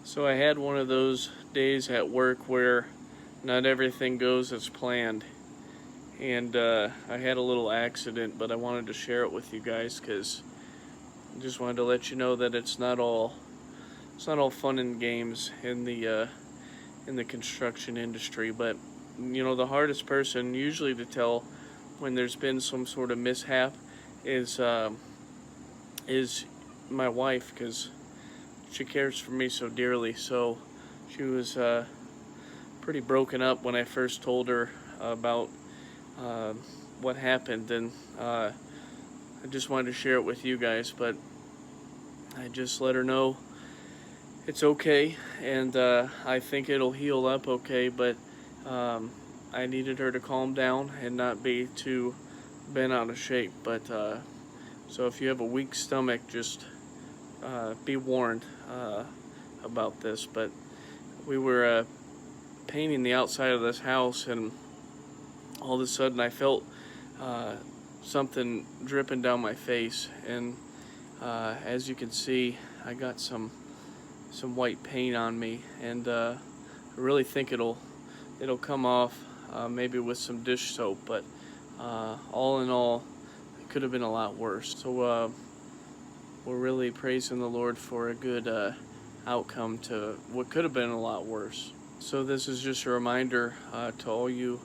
So I had one of those days at work where not everything goes as planned, and I had a little accident, but I wanted to share it with you guys because I just wanted to let you know that it's not all fun and games in the construction industry. But the hardest person usually to tell when there's been some sort of mishap is is my wife, because she cares for me so dearly. So she was pretty broken up when I first told her about uh, what happened, and I just wanted to share it with you guys. But I just let her know it's okay, and I think it'll heal up okay. But um, I needed her to calm down and not be too bent out of shape. But so if you have a weak stomach, just be warned about this. But we were painting the outside of this house, and all of a sudden I felt uh, something dripping down my face, and as you can see, I got some white paint on me, and I really think it'll come off maybe with some dish soap. But all in all, it could have been a lot worse. So we're really praising the Lord for a good outcome to what could have been a lot worse. So this is just a reminder to all you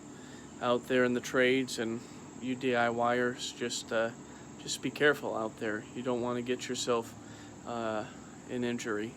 out there in the trades and you DIYers, just be careful out there. You don't want to get yourself an injury.